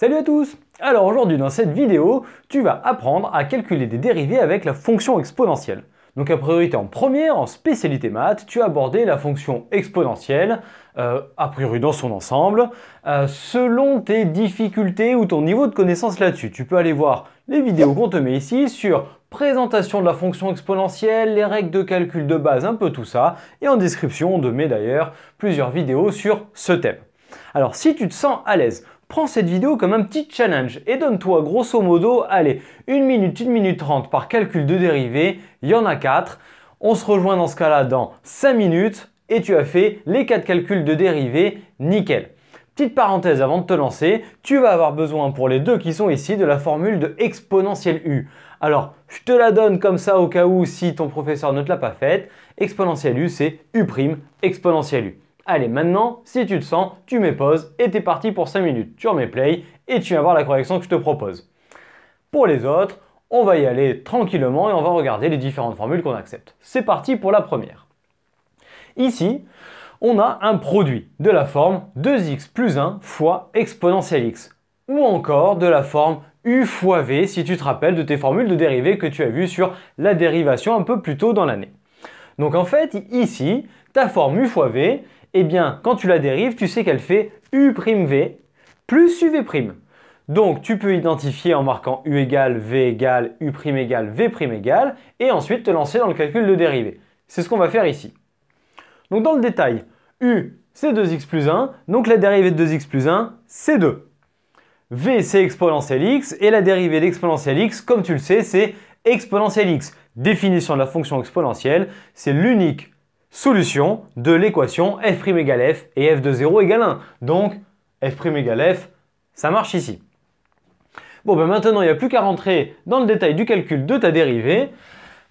Salut à tous! Alors aujourd'hui dans cette vidéo, tu vas apprendre à calculer des dérivés avec la fonction exponentielle. Donc a priori tu es en première, en spécialité maths, tu as abordé la fonction exponentielle, a priori dans son ensemble, selon tes difficultés ou ton niveau de connaissance là-dessus. Tu peux aller voir les vidéos qu'on te met ici sur présentation de la fonction exponentielle, les règles de calcul de base, un peu tout ça. Et en description, on te met d'ailleurs plusieurs vidéos sur ce thème. Alors si tu te sens à l'aise, prends cette vidéo comme un petit challenge et donne-toi grosso modo, allez, 1 minute 30 par calcul de dérivée, il y en a 4. On se rejoint dans ce cas-là dans 5 minutes et tu as fait les 4 calculs de dérivée, nickel. Petite parenthèse avant de te lancer, tu vas avoir besoin pour les deux qui sont ici de la formule de exponentielle u. Alors, je te la donne comme ça au cas où si ton professeur ne te l'a pas faite. Exponentielle u, c'est u' exponentielle u. Allez, maintenant, si tu te sens, tu mets pause et t'es parti pour 5 minutes. Tu remets play et tu viens voir la correction que je te propose. Pour les autres, on va y aller tranquillement et on va regarder les différentes formules qu'on accepte. C'est parti pour la première. Ici, on a un produit de la forme 2x plus 1 fois exponentielle x. Ou encore de la forme u fois v si tu te rappelles de tes formules de dérivée que tu as vues sur la dérivation un peu plus tôt dans l'année. Donc en fait, ici, ta forme u fois v, eh bien, quand tu la dérives, tu sais qu'elle fait u'v plus uv'. Donc, tu peux identifier en marquant u égale v égale u' égale v' égale et ensuite te lancer dans le calcul de dérivée. C'est ce qu'on va faire ici. Donc, dans le détail, u, c'est 2x plus 1, donc la dérivée de 2x plus 1, c'est 2. V, c'est exponentielle x, et la dérivée d'exponentielle x, comme tu le sais, c'est exponentielle x. Définition de la fonction exponentielle, c'est l'unique solution de l'équation f' égale f et f de 0 égale 1. Donc, f' égale f, ça marche ici. Bon, ben maintenant, il n'y a plus qu'à rentrer dans le détail du calcul de ta dérivée.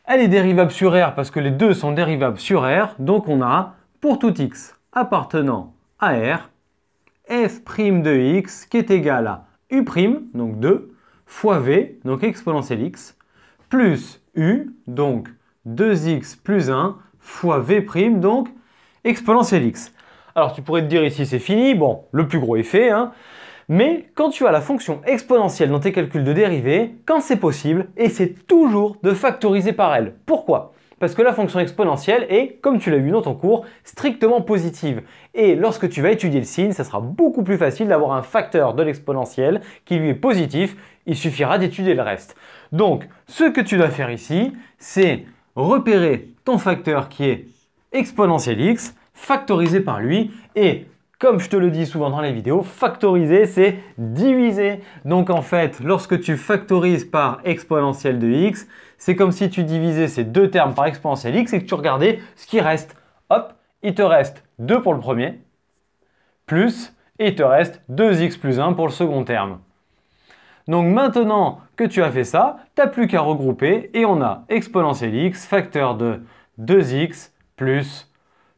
Elle est dérivable sur R parce que les deux sont dérivables sur R. Donc, on a, pour tout x appartenant à R, f' de x qui est égal à u', donc 2, fois v, donc exponentielle x, plus u, donc 2x plus 1, fois v', donc exponentielle x. Alors tu pourrais te dire ici c'est fini, bon, le plus gros est fait, hein, mais quand tu as la fonction exponentielle dans tes calculs de dérivée, quand c'est possible, essaie toujours de factoriser par elle. Pourquoi ? Parce que la fonction exponentielle est, comme tu l'as vu dans ton cours, strictement positive. Et lorsque tu vas étudier le signe, ça sera beaucoup plus facile d'avoir un facteur de l'exponentielle qui lui est positif. Il suffira d'étudier le reste. Donc, ce que tu dois faire ici, c'est repérer ton facteur qui est exponentielle x, factoriser par lui et comme je te le dis souvent dans les vidéos, factoriser, c'est diviser. Donc en fait, lorsque tu factorises par exponentielle de x, c'est comme si tu divisais ces deux termes par exponentielle x et que tu regardais ce qui reste. Hop, il te reste 2 pour le premier, plus, et il te reste 2x plus 1 pour le second terme. Donc maintenant que tu as fait ça, tu n'as plus qu'à regrouper et on a exponentielle x, facteur de 2x plus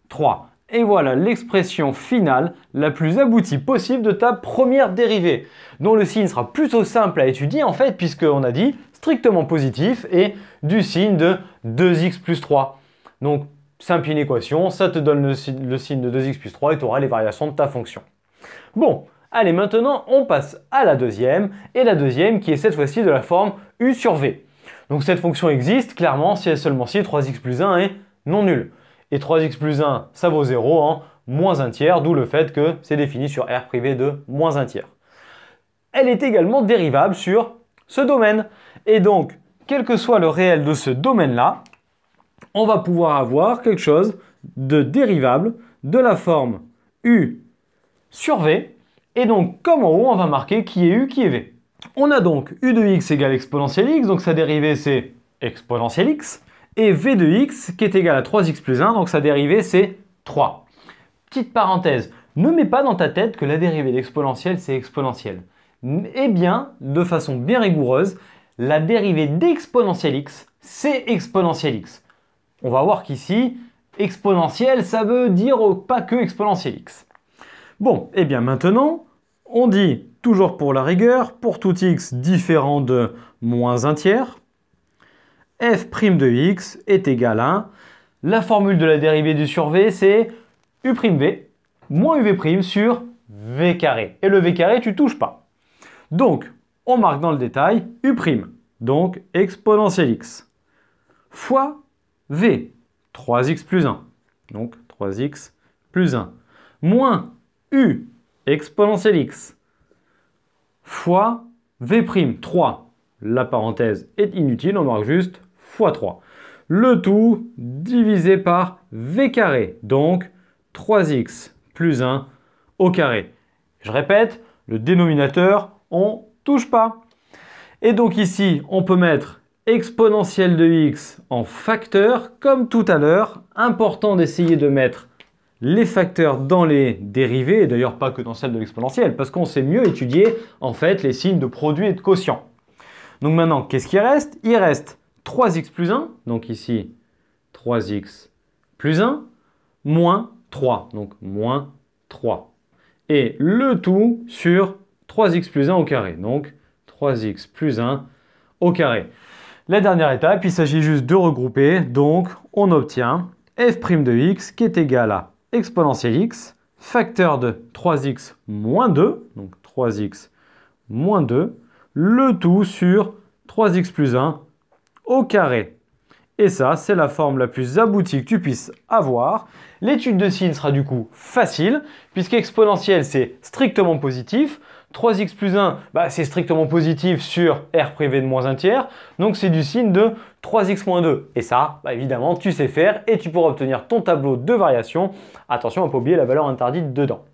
3. Et voilà l'expression finale la plus aboutie possible de ta première dérivée, dont le signe sera plutôt simple à étudier en fait, puisqu'on a dit strictement positif et du signe de 2x plus 3. Donc, simple une équation, ça te donne le signe de 2x plus 3 et tu auras les variations de ta fonction. Bon, allez, maintenant on passe à la deuxième, et la deuxième qui est cette fois-ci de la forme u sur v. Donc cette fonction existe clairement si et seulement si 3x plus 1 est non nul. Et 3x plus 1, ça vaut 0 en moins 1 tiers, d'où le fait que c'est défini sur R privé de moins 1 tiers. Elle est également dérivable sur ce domaine. Et donc, quel que soit le réel de ce domaine-là, on va pouvoir avoir quelque chose de dérivable de la forme u sur v. Et donc, comme en haut, on va marquer qui est u, qui est v. On a donc u de x égale exponentielle x, donc sa dérivée c'est exponentielle x. Et v de x qui est égal à 3x plus 1, donc sa dérivée c'est 3. Petite parenthèse, ne mets pas dans ta tête que la dérivée d'exponentielle c'est exponentielle. Eh bien, de façon bien rigoureuse, la dérivée d'exponentielle x c'est exponentielle x. On va voir qu'ici, exponentielle ça veut dire pas que exponentielle x. Bon, et bien maintenant, on dit, toujours pour la rigueur, pour tout x différent de moins 1 tiers, f' de x est égal à, la formule de la dérivée du sur v, c'est u'v moins uv' sur v carré. Et le v carré, tu touches pas. Donc, on marque dans le détail U', donc exponentielle x, fois V, 3x plus 1, donc 3x plus 1, moins U, exponentielle x, fois V', 3. La parenthèse est inutile, on marque juste fois 3. Le tout divisé par V carré, donc 3x plus 1 au carré. Je répète, le dénominateur, on ne touche pas. Et donc ici, on peut mettre exponentielle de x en facteur, comme tout à l'heure. Important d'essayer de mettre les facteurs dans les dérivés, et d'ailleurs pas que dans celle de l'exponentielle, parce qu'on sait mieux étudier en fait les signes de produit et de quotient. Donc maintenant, qu'est-ce qui reste? Il reste 3x plus 1, donc ici 3x plus 1, moins 3, donc moins 3. Et le tout sur 3x plus 1 au carré, donc 3x plus 1 au carré. La dernière étape, il s'agit juste de regrouper, donc on obtient f' de x qui est égal à exponentielle x, facteur de 3x moins 2, donc 3x moins 2, le tout sur 3x plus 1 au carré. Et ça, c'est la forme la plus aboutie que tu puisses avoir. L'étude de signes sera du coup facile, puisqu'exponentielle, c'est strictement positif. 3x plus 1, c'est strictement positif sur r privé de moins 1 tiers. Donc, c'est du signe de 3x moins 2. Et ça, évidemment, tu sais faire et tu pourras obtenir ton tableau de variation. Attention à ne pas oublier la valeur interdite dedans.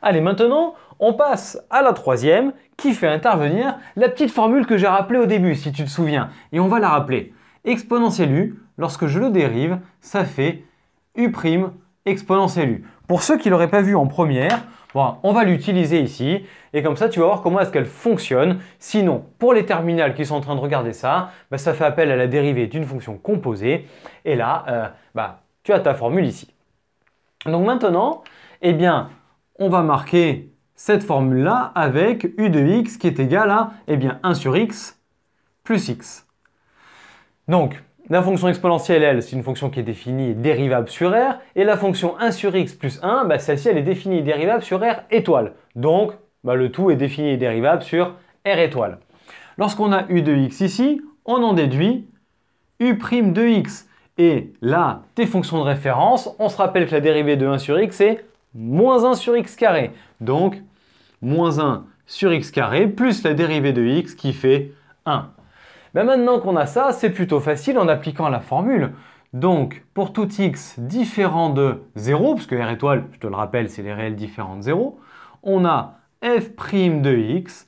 Allez, maintenant, on passe à la troisième qui fait intervenir la petite formule que j'ai rappelée au début, si tu te souviens. Et on va la rappeler. Exponentielle u, lorsque je le dérive, ça fait u' exponentielle u. Pour ceux qui ne l'auraient pas vu en première, on va l'utiliser ici. Et comme ça, tu vas voir comment est-ce qu'elle fonctionne. Sinon, pour les terminales qui sont en train de regarder ça, ça fait appel à la dérivée d'une fonction composée. Et là, tu as ta formule ici. Donc maintenant, on va marquer cette formule-là avec u de x qui est égal à 1 sur x plus x. Donc, la fonction exponentielle, elle, c'est une fonction qui est définie et dérivable sur R. Et la fonction 1 sur x plus 1, celle-ci, elle est définie et dérivable sur R étoile. Donc, le tout est défini et dérivable sur R étoile. Lorsqu'on a u de x ici, on en déduit u' de x. Et là, tes fonctions de référence, on se rappelle que la dérivée de 1 sur x est moins 1 sur x carré. Donc, moins 1 sur x carré plus la dérivée de x qui fait 1. Maintenant qu'on a ça, c'est plutôt facile en appliquant la formule. Donc, pour tout x différent de 0, parce que R étoile, je te le rappelle, c'est les réels différents de 0, on a f' de x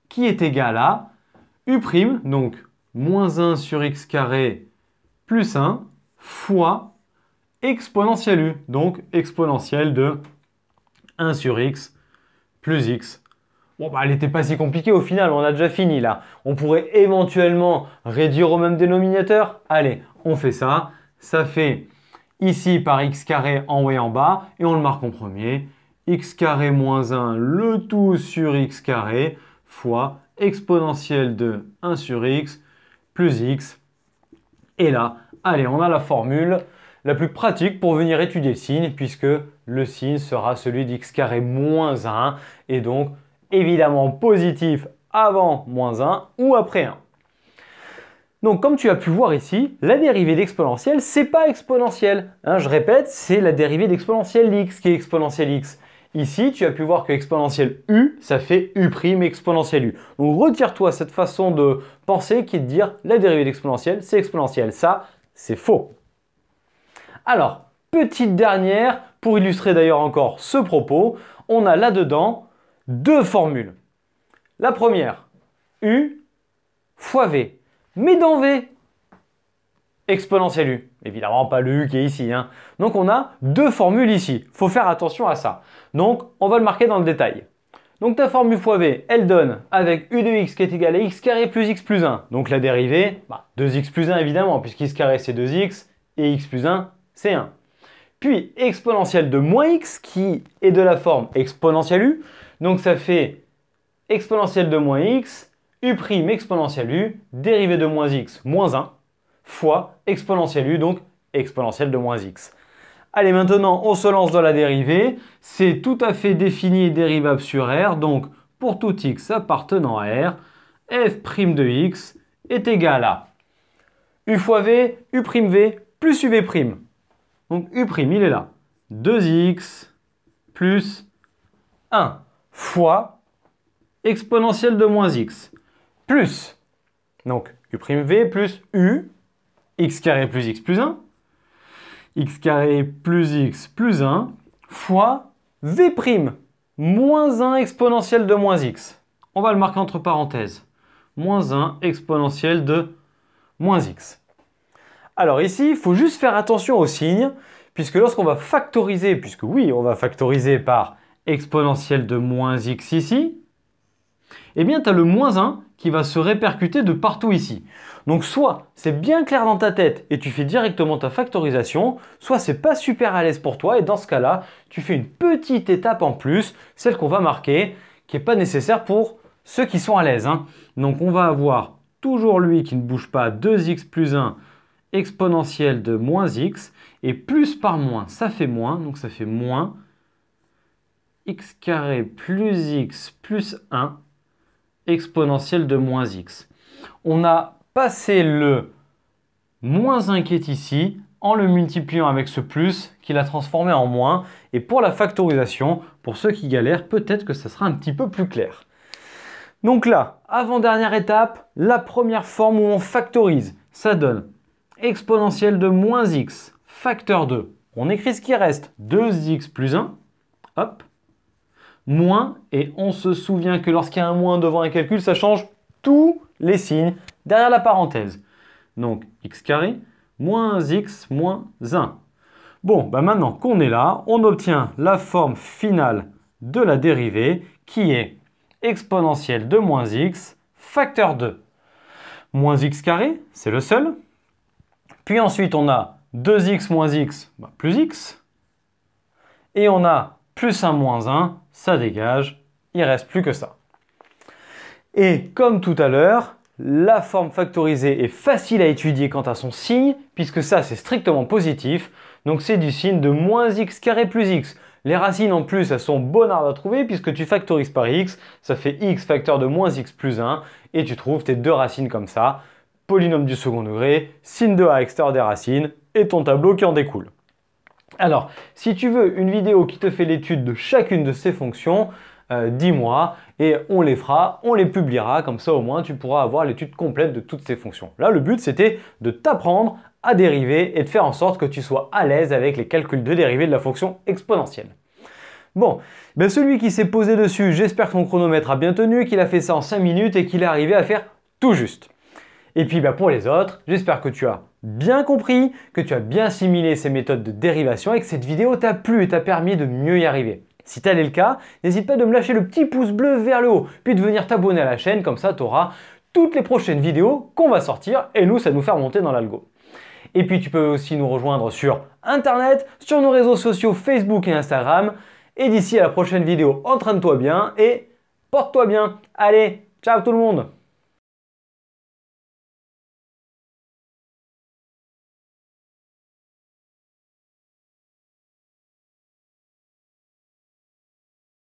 qui est égal à u', donc moins 1 sur x carré plus 1, fois exponentielle u, donc exponentielle de 1 sur x plus x. Elle n'était pas si compliquée au final, on a déjà fini là. On pourrait éventuellement réduire au même dénominateur. Allez, on fait ça. Ça fait ici par x carré en haut et en bas, et on le marque en premier. X carré moins 1, le tout sur x carré, fois exponentielle de 1 sur x plus x. Et là, allez, on a la formule la plus pratique pour venir étudier le signe, puisque le signe sera celui d'x carré moins 1, et donc évidemment positif avant moins 1 ou après 1. Donc comme tu as pu voir ici, la dérivée d'exponentielle, c'est pas exponentielle. Je répète, c'est la dérivée d'exponentielle x qui est exponentielle x. Ici, tu as pu voir que exponentielle u, ça fait u' exponentielle u. Donc retire-toi cette façon de penser qui est de dire la dérivée d'exponentielle, c'est exponentielle. Ça, c'est faux. Alors, petite dernière, pour illustrer d'ailleurs encore ce propos, on a là-dedans deux formules. La première, u fois v. Mais dans v, exponentielle u. Évidemment, pas le u qui est ici. Donc, on a deux formules ici. Il faut faire attention à ça. Donc, on va le marquer dans le détail. Donc, ta formule fois v, elle donne avec u de x qui est égal à x carré plus x plus 1. Donc, la dérivée, 2x plus 1 évidemment, puisqu'x carré c'est 2x et x plus 1 c'est 1. Puis, exponentielle de moins x qui est de la forme exponentielle u. Donc, ça fait exponentielle de moins x, u' exponentielle u, dérivée de moins x, moins 1, fois exponentielle u, donc exponentielle de moins x. Allez, maintenant, on se lance dans la dérivée. C'est tout à fait défini et dérivable sur R. Donc, pour tout x appartenant à R, f' de x est égal à u fois v, u'v plus uv'. Donc u', il est là. 2x plus 1 fois exponentielle de moins x plus, donc u'v plus u, x carré plus x plus 1, x carré plus x plus 1 fois v', moins 1 exponentielle de moins x. On va le marquer entre parenthèses. Moins 1 exponentielle de moins x. Alors ici, il faut juste faire attention aux signes, puisque lorsqu'on va factoriser, puisque oui, on va factoriser par exponentielle de moins x ici, eh bien, tu as le moins 1 qui va se répercuter de partout ici. Donc, soit c'est bien clair dans ta tête et tu fais directement ta factorisation, soit c'est pas super à l'aise pour toi et dans ce cas-là, tu fais une petite étape en plus, celle qu'on va marquer, qui n'est pas nécessaire pour ceux qui sont à l'aise. Donc, on va avoir toujours lui qui ne bouge pas, 2x plus 1 exponentielle de moins x, et plus par moins, ça fait moins, donc ça fait moins x carré plus x plus 1 exponentielle de moins x. On a passé le moins 1 qui est ici en le multipliant avec ce plus qui l'a transformé en moins. Et pour la factorisation, pour ceux qui galèrent, peut-être que ça sera un petit peu plus clair. Donc là, avant-dernière étape, la première forme où on factorise, ça donne exponentielle de moins x, facteur 2. On écrit ce qui reste, 2x plus 1, hop, moins, et on se souvient que lorsqu'il y a un moins devant un calcul, ça change tous les signes derrière la parenthèse. Donc x carré moins x moins 1. Bon, maintenant qu'on est là, on obtient la forme finale de la dérivée qui est exponentielle de moins x facteur 2. Moins x carré, c'est le seul. Puis ensuite, on a 2x moins x plus x. Et on a plus 1 moins 1, ça dégage, il ne reste plus que ça. Et comme tout à l'heure, la forme factorisée est facile à étudier quant à son signe, puisque ça c'est strictement positif, donc c'est du signe de moins x carré plus x. Les racines en plus, elles sont bonnardes à trouver, puisque tu factorises par x, ça fait x facteur de moins x plus 1, et tu trouves tes deux racines comme ça, polynôme du second degré, signe de a à l'extérieur des racines, et ton tableau qui en découle. Alors, si tu veux une vidéo qui te fait l'étude de chacune de ces fonctions, dis-moi et on les fera, on les publiera, comme ça au moins tu pourras avoir l'étude complète de toutes ces fonctions. Là, le but c'était de t'apprendre à dériver et de faire en sorte que tu sois à l'aise avec les calculs de dérivée de la fonction exponentielle. Bon, ben celui qui s'est posé dessus, j'espère que ton chronomètre a bien tenu, qu'il a fait ça en 5 minutes et qu'il est arrivé à faire tout juste. Et puis pour les autres, j'espère que tu as bien compris, que tu as bien assimilé ces méthodes de dérivation et que cette vidéo t'a plu et t'a permis de mieux y arriver. Si tel est le cas, n'hésite pas de me lâcher le petit pouce bleu vers le haut, puis de venir t'abonner à la chaîne, comme ça tu auras toutes les prochaines vidéos qu'on va sortir et nous, ça nous fait remonter dans l'algo. Et puis tu peux aussi nous rejoindre sur Internet, sur nos réseaux sociaux Facebook et Instagram. Et d'ici à la prochaine vidéo, entraîne-toi bien et porte-toi bien. Allez, ciao tout le monde!